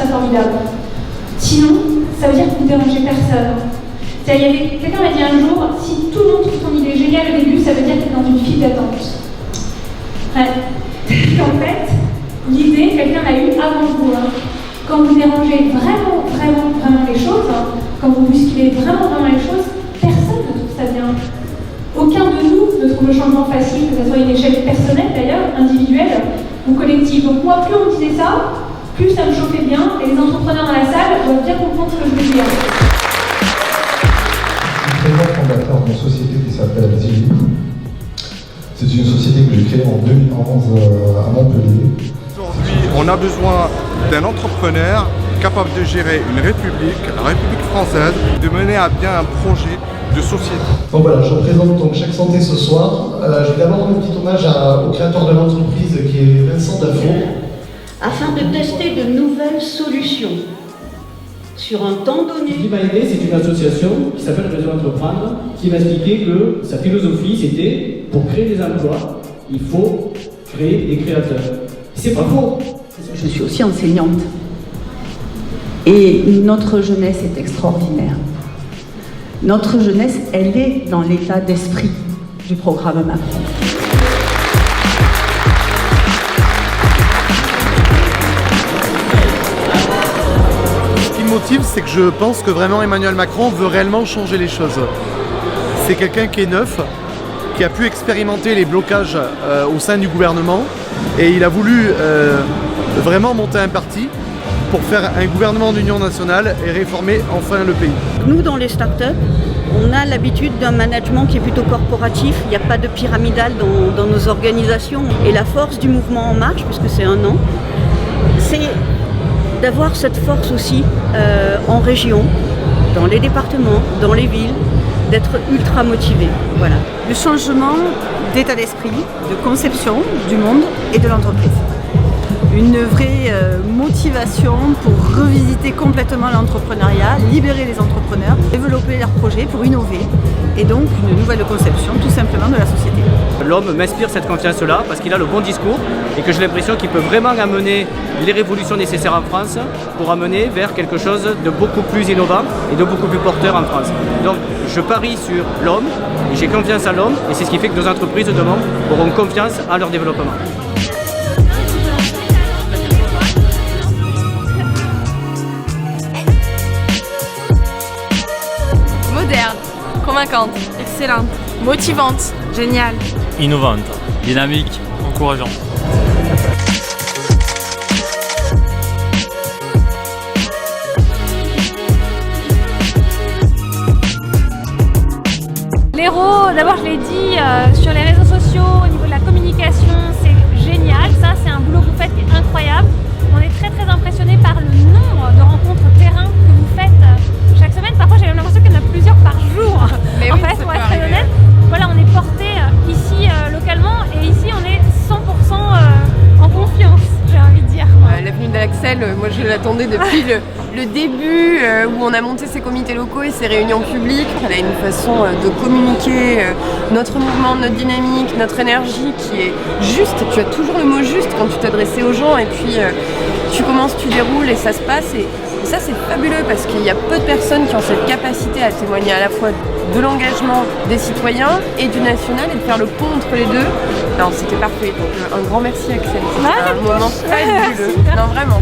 formidable. Sinon, ça veut dire que vous ne dérangez personne. Quelqu'un m'a dit un jour, si tout le monde trouve ton idée géniale au début, ça veut dire que tu es dans une file d'attente. Ouais. En fait, l'idée, quelqu'un l'a eue avant vous. Quand vous dérangez vraiment les choses, quand vous bousculez vraiment les choses, personne ne trouve ça bien. Aucun de nous ne trouve le changement facile, que ce soit à une échelle personnelle d'ailleurs, individuelle ou collective. Donc moi, plus on me disait ça, plus ça me chauffait bien, et les entrepreneurs dans la salle doivent bien comprendre ce que je veux dire. Je suis président fondateur d'une société qui s'appelle Zili. C'est une société que j'ai créée en 2011 à Montpellier. Aujourd'hui, on a besoin d'un entrepreneur capable de gérer une république, la République française, de mener à bien un projet de société. Donc voilà, je représente donc Chèque Santé ce soir. Je vais d'abord rendre un petit hommage au créateur de l'entreprise qui est Vincent Dafoe. Afin de tester de nouvelles solutions sur un temps donné. L'Humanité, c'est une association qui s'appelle Réseau Entreprendre, qui m'a expliqué que sa philosophie, c'était pour créer des emplois, il faut créer des créateurs. C'est pas faux. Je suis aussi enseignante. Et notre jeunesse est extraordinaire. Notre jeunesse, elle est dans l'état d'esprit du programme Macron. C'est que je pense que vraiment Emmanuel Macron veut réellement changer les choses. C'est quelqu'un qui est neuf, qui a pu expérimenter les blocages au sein du gouvernement et il a voulu vraiment monter un parti pour faire un gouvernement d'union nationale et réformer enfin le pays. Nous, dans les startups, on a l'habitude d'un management qui est plutôt corporatif. Il n'y a pas de pyramidal dans nos organisations. Et la force du mouvement En Marche, puisque c'est 1 an, c'est d'avoir cette force aussi en région, dans les départements, dans les villes, d'être ultra motivé. Voilà. Le changement d'état d'esprit, de conception du monde et de l'entreprise. Une vraie motivation pour revisiter complètement l'entrepreneuriat, libérer les entrepreneurs, développer leurs projets pour innover et donc une nouvelle conception tout simplement de la société. L'homme m'inspire cette confiance-là parce qu'il a le bon discours et que j'ai l'impression qu'il peut vraiment amener les révolutions nécessaires en France pour amener vers quelque chose de beaucoup plus innovant et de beaucoup plus porteur en France. Donc je parie sur l'homme et j'ai confiance en l'homme et c'est ce qui fait que nos entreprises demain auront confiance à leur développement. Moderne, convaincante, excellente, motivante, géniale, innovante, dynamique, encourageante. L'héros, d'abord je l'ai dit, sur les réseaux sociaux, au niveau de la communication, c'est génial. Ça, c'est un boulot que vous faites qui est incroyable. On est très impressionnés par le nombre de rencontres terrain que vous faites chaque semaine. Parfois, j'ai l'impression qu'il y en a plusieurs par jour. Mais en oui, fait, pour être très honnête, voilà, on est porté ici localement et ici on est 100% en confiance, j'ai envie de dire. L'avenue d'Axel, moi je l'attendais depuis le début où on a monté ces comités locaux et ces réunions publiques. Elle a une façon de communiquer notre mouvement, notre dynamique, notre énergie qui est juste. Tu as toujours le mot juste quand tu t'adresses aux gens et puis tu commences, tu déroules et ça se passe. Et ça c'est fabuleux parce qu'il y a peu de personnes qui ont cette capacité à témoigner à la fois de l'engagement des citoyens et du national et de faire le pont entre les deux. Alors c'était parfait. Donc un grand merci Axel. C'était un moment fabuleux. Non vraiment.